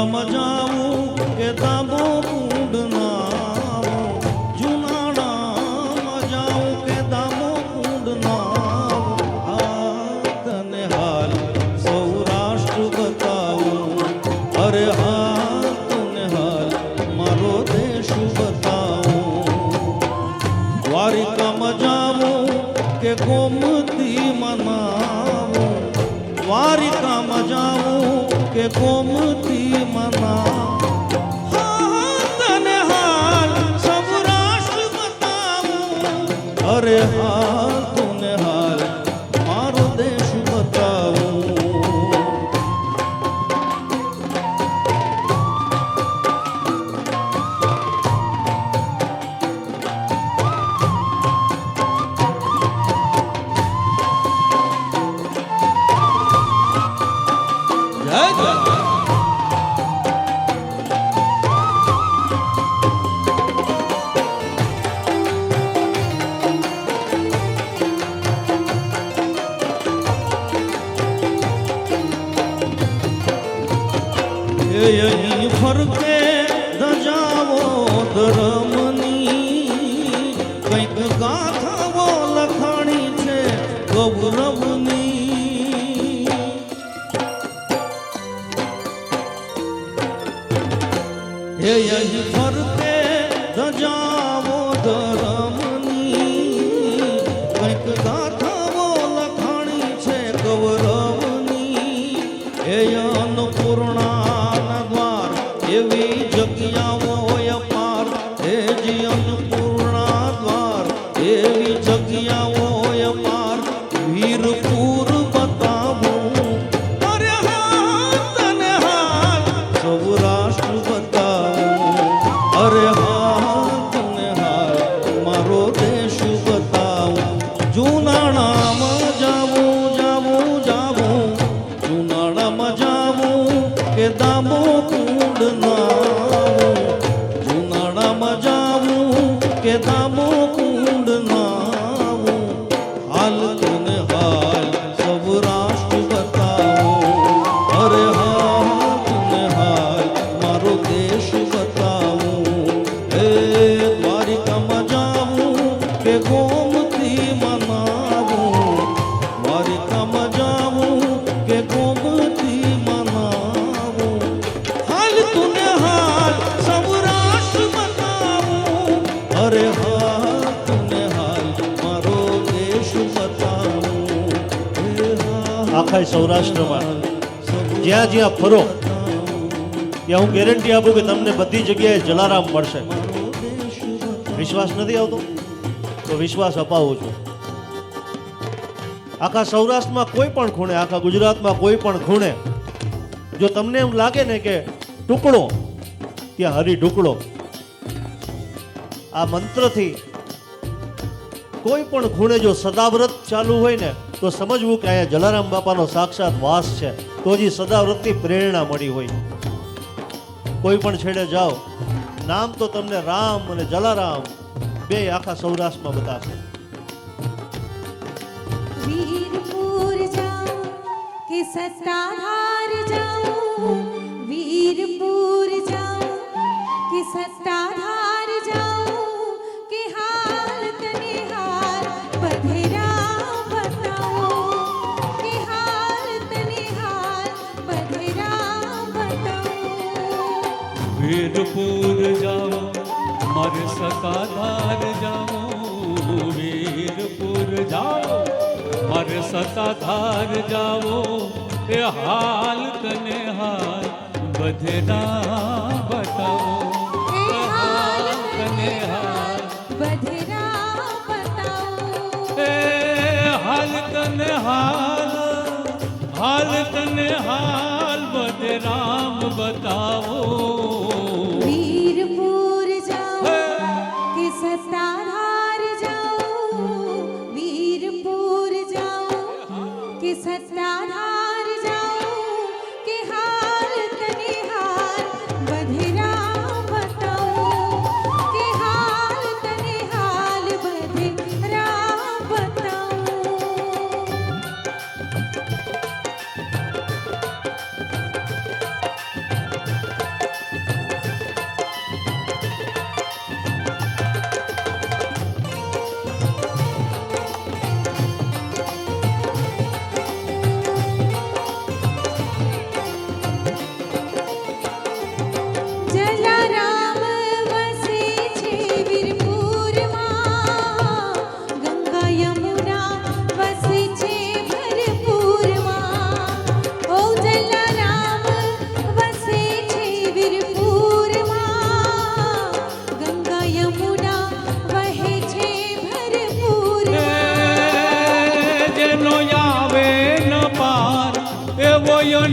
દ્વારિકામ જાવું કે દામો કુંડ નાવું, જુનાણામાં જાવું કે દામો કુંડ નાવું, તને હાલ સૌરાષ્ટ્ર બતાવું, અરે હા તને હાલ મારો દેશ બતાવું. દ્વારિકામ જાવું કે ગોમતી મનાવું, દ્વારિકામ જાવું કે ગોમતી મનાવું, તને હાલ સૌરાષ્ટ્ર બતાવું, અરે હા તને હાલ મારો દેશ બતાવું. અહીં ફરકે ધજાવો ધર્મની, કંઈક ગાથાઓ લખાણી છે ગૌરવની. હે અહીં ફરકે ધજાવો ધર્મની, કંઈક ગાથાઓ લખાણી છે ગૌરવની. હે અન્નપૂર્ણા એવી જગ્યાઓ અપાર, હે જી અન્નપૂર્ણા દ્વાર એવી જગ્યાઓ અપાર, વીરપુર બતાવું, અરે હા તને હાલ સૌરાષ્ટ્ર બતાવું, અરે હા તને હાલ મારો દેશ બતાવું. જુનાણામાં જાવું જાવું જાવું, જુનાણામાં જાવું કે દામો કુંડ નાવું, જુનાણામાં જાવું કે દામો કુંડ નાવું, હાલ તને હાલ સૌરાષ્ટ્ર બતાવું, અરે હા તને હાલ મારો દેશ બતાવું. હે દ્વારિકામાં જાવું કે ગોમતી મનાવું, દ્વારિકામાં જાવું કે ગોમતી મનાવું, હાલ તને હાલ સૌરાષ્ટ્ર બતાવું, અરે હા તને હાલ મારો દેશ બતાવું. આખા સૌરાષ્ટ્રમાં જ્યાં જ્યાં ફરો ત્યાં હું ગેરંટી આપું કે તમને બધી જગ્યાએ જલારામ મળશે. વિશ્વાસ નથી આવતો તો વિશ્વાસ અપાવું છું. આખા સૌરાષ્ટ્રમાં કોઈ પણ ખૂણે, આખા ગુજરાતમાં કોઈ પણ ખૂણે જો તમને એમ લાગે ને કે ટુકડો ત્યાં હરી ઢુકડો, આ મંત્રથી કોઈ પણ ખૂણે જો સદાવ્રત ચાલુ હોય ને તો સમજવું કે અહીંયા જલારામ બાપાનો સાક્ષાત વાસ છે, તો જ સદાવ્રતની પ્રેરણા મળી હોય. કોઈ પણ છેડે જાઓ, નામ તો તમને રામ અને જલારામ બે આખા સૌરાષ્ટ્રમાં બતાવશે. વીરપુર જાઉં કે સત્તાધાર જાઉં, વીરપુર જાઉં કે સત્તાધાર જાઉં, કે હાલ તને હાલ બધેરા બતાવું, કે હાલ તને હાલ બધેરા બતાવું. વીરપુર જાઓ મારે સત્તાધાર જાઓ, વીરપુર જાઓ મારે સત્તાધાર જાઓ, એ હાલ તને હાલ બધેરા બતાવો, એ હાલ તને હાલ બધેરા બતાવું. એ હાલ તને હાલ બધેરામ બતાવો. વીરપુર જાઉં કે સત્તાધાર જાઉં, વીરપુર જાઉં કે સત્તાધાર જાઉં, કે હાલ તને હાલ બધેરા બતાવું, કે હાલ તને હાલ બધેરા બતાવું.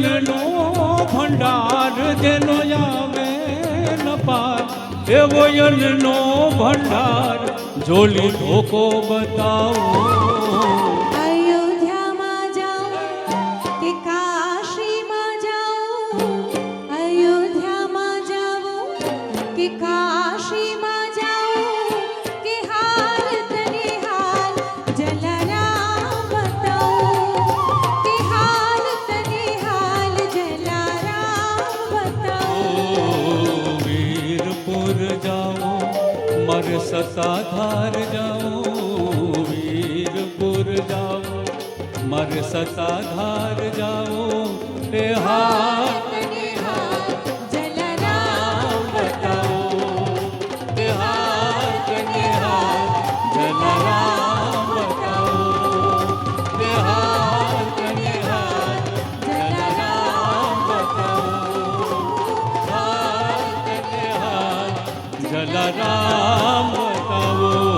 અન્નનો ભંડાર જેનો આવે ન પાર એવો અન્નનો ભંડાર ઝોલી ધોકો બતાવો અયોધ્યામાં જાઉં કે કાશીમાં જાઉં અયોધ્યામાં જાઉં કે કાશીમાં જાઉં કે હાલ તને હાલ જલારામ બતાવું કે હાલ તને હાલ જલારામ બતાવું વીરપુર જાઓ મારે સતાધાર જાઓ વીરપુર જાઓ મારે સતાધાર જાઓ તે હાર તને હાલ જલારામ બતાવો તે હાર તને હાર જલારામ બતાવો તે હાર તને હાર જલારામ બતાવો હાર તને હાર જલારામ બતાવો